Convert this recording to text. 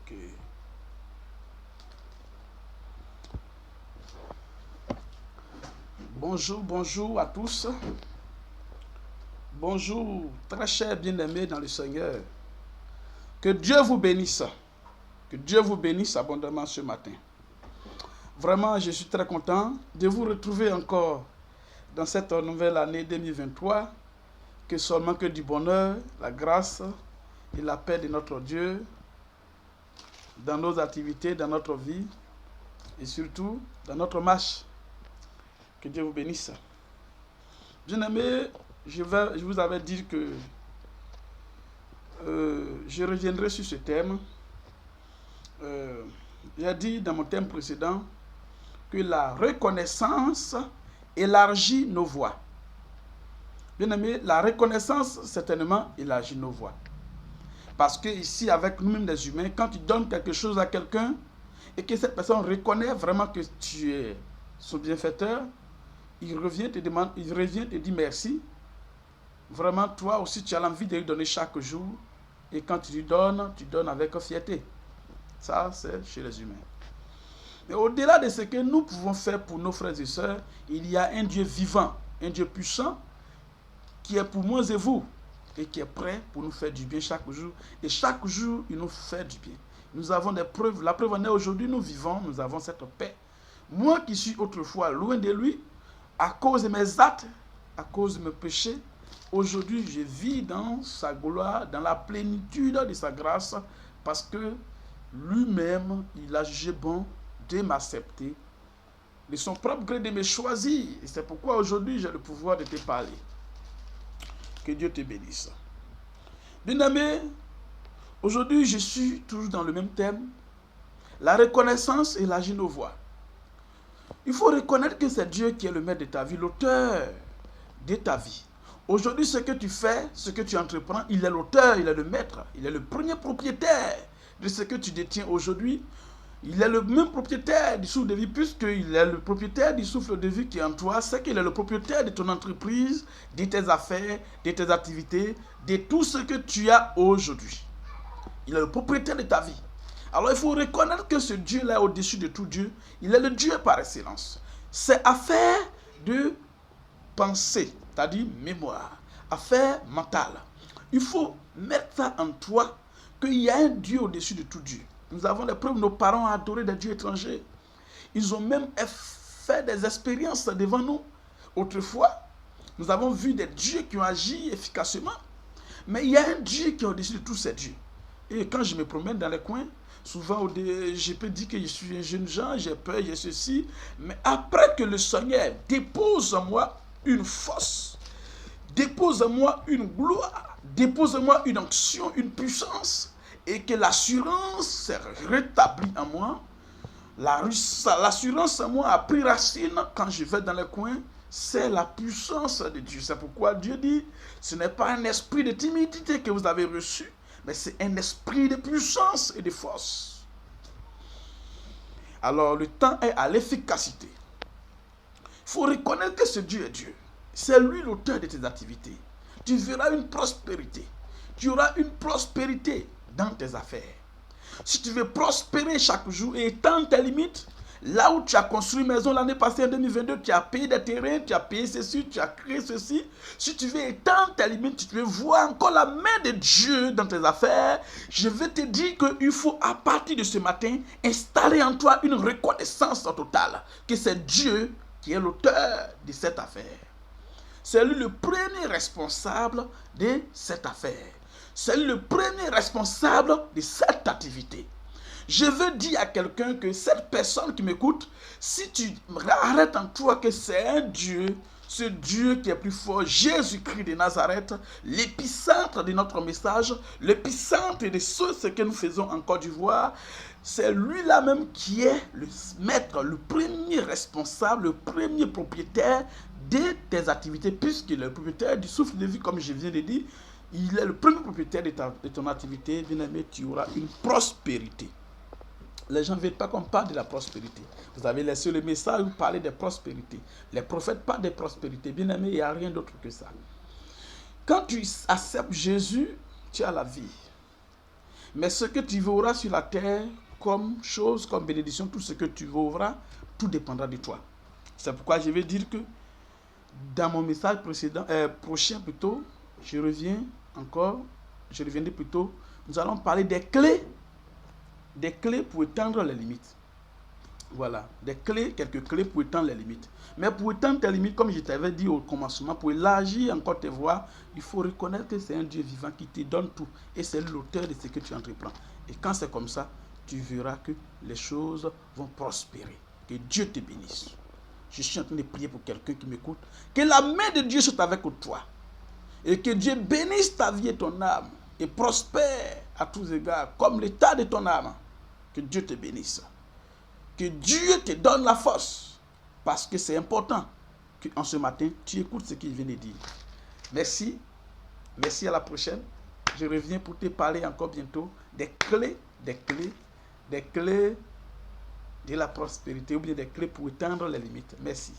Ok. Bonjour, bonjour à tous. Bonjour, très chers bien-aimés dans le Seigneur. Que Dieu vous bénisse. Que Dieu vous bénisse abondamment ce matin. Vraiment, je suis très content de vous retrouver encore dans cette nouvelle année 2023. Que seulement que du bonheur, la grâce et la paix de notre Dieu dans nos activités, dans notre vie et surtout dans notre marche. Que Dieu vous bénisse. Bien-aimés, je vous avais dit que je reviendrai sur ce thème. J'ai dit dans mon thème précédent que la reconnaissance élargit nos voix. Bien-aimés, la reconnaissance certainement élargit nos voix. Parce que ici, avec nous-mêmes des humains, quand tu donnes quelque chose à quelqu'un et que cette personne reconnaît vraiment que tu es son bienfaiteur, il revient te dire merci. Vraiment, toi aussi, tu as l'envie de lui donner chaque jour. Et quand tu donnes avec fierté. Ça, c'est chez les humains. Mais au-delà de ce que nous pouvons faire pour nos frères et sœurs, il y a un Dieu vivant, un Dieu puissant, qui est pour moi et vous, et qui est prêt pour nous faire du bien chaque jour. Et chaque jour, il nous fait du bien. Nous avons des preuves. La preuve en est aujourd'hui, nous vivons, nous avons cette paix. Moi qui suis autrefois loin de lui, à cause de mes actes, à cause de mes péchés, aujourd'hui, je vis dans sa gloire, dans la plénitude de sa grâce, parce que lui-même, il a jugé bon de m'accepter, de son propre gré de me choisir. Et c'est pourquoi aujourd'hui, j'ai le pouvoir de te parler. Que Dieu te bénisse. Bien-aimé, aujourd'hui, je suis toujours dans le même thème. La reconnaissance élargit nos voix. Il faut reconnaître que c'est Dieu qui est le maître de ta vie, l'auteur de ta vie. Aujourd'hui, ce que tu fais, ce que tu entreprends, il est l'auteur, il est le maître, il est le premier propriétaire de ce que tu détiens aujourd'hui. Il est le même propriétaire du souffle de vie, puisqu'il est le propriétaire du souffle de vie qui est en toi. C'est qu'il est le propriétaire de ton entreprise, de tes affaires, de tes activités, de tout ce que tu as aujourd'hui. Il est le propriétaire de ta vie. Alors il faut reconnaître que ce Dieu-là est au-dessus de tout Dieu. Il est le Dieu par excellence. C'est affaire de pensée, c'est-à-dire mémoire, affaire mentale. Il faut mettre ça en toi qu'il y a un Dieu au-dessus de tout Dieu. Nous avons les preuves, nos parents ont adoré des dieux étrangers. Ils ont même fait des expériences devant nous. Autrefois, nous avons vu des dieux qui ont agi efficacement. Mais il y a un Dieu qui est au-dessus de tous ces dieux. Et quand je me promène dans les coins, souvent je peux dire que je suis un jeune gens, j'ai peur, j'ai ceci. Mais après que le Seigneur dépose en moi une force, dépose en moi une gloire, dépose en moi une onction, une puissance, et que l'assurance s'est rétablie en moi, l'assurance en moi a pris racine quand je vais dans les coins, c'est la puissance de Dieu. C'est pourquoi Dieu dit, ce n'est pas un esprit de timidité que vous avez reçu, mais c'est un esprit de puissance et de force. Alors le temps est à l'efficacité. Il faut reconnaître que ce Dieu est Dieu. C'est lui l'auteur de tes activités. Tu verras une prospérité. Tu auras une prospérité dans tes affaires. Si tu veux prospérer chaque jour et étendre tes limites, là où tu as construit une maison l'année passée en 2022, tu as payé des terrains, tu as payé ceci, tu as créé ceci. Si tu veux étendre tes limites, si tu veux voir encore la main de Dieu dans tes affaires, je vais te dire qu'il faut à partir de ce matin installer en toi une reconnaissance totale que c'est Dieu qui est l'auteur de cette affaire. C'est lui le premier responsable de cette affaire. C'est lui le premier responsable de cette activité. Je veux dire à quelqu'un que cette personne qui m'écoute, si tu arrêtes en toi que c'est un Dieu, ce Dieu qui est plus fort, Jésus-Christ de Nazareth, l'épicentre de notre message, l'épicentre de ce que nous faisons en Côte d'Ivoire, c'est lui-là même qui est le maître, le premier responsable, le premier propriétaire de tes activités, puisqu'il est le propriétaire du souffle de vie, comme je viens de dire. Il est le premier propriétaire de ton activité. Bien aimé, tu auras une prospérité. Les gens ne veulent pas qu'on parle de la prospérité. Vous avez laissé le message où parler de prospérité. Les prophètes parlent de prospérité. Bien aimé, il n'y a rien d'autre que ça. Quand tu acceptes Jésus, tu as la vie. Mais ce que tu verras sur la terre comme chose, comme bénédiction, tout ce que tu verras, tout dépendra de toi. C'est pourquoi je vais dire que dans mon message prochain plutôt, je reviendrai plutôt, nous allons parler des clés pour étendre les limites. Voilà, quelques clés pour étendre les limites. Mais pour étendre tes limites, comme je t'avais dit au commencement, pour élargir encore tes voies, il faut reconnaître que c'est un Dieu vivant qui te donne tout. Et c'est l'auteur de ce que tu entreprends. Et quand c'est comme ça, tu verras que les choses vont prospérer. Que Dieu te bénisse. Je suis en train de prier pour quelqu'un qui m'écoute. Que la main de Dieu soit avec toi. Et que Dieu bénisse ta vie et ton âme. Et prospère à tous égards, comme l'état de ton âme. Que Dieu te bénisse. Que Dieu te donne la force. Parce que c'est important qu'en ce matin, tu écoutes ce qu'il vient de dire. Merci. Merci, à la prochaine. Je reviens pour te parler encore bientôt des clés de la prospérité ou bien des clés pour étendre les limites. Merci.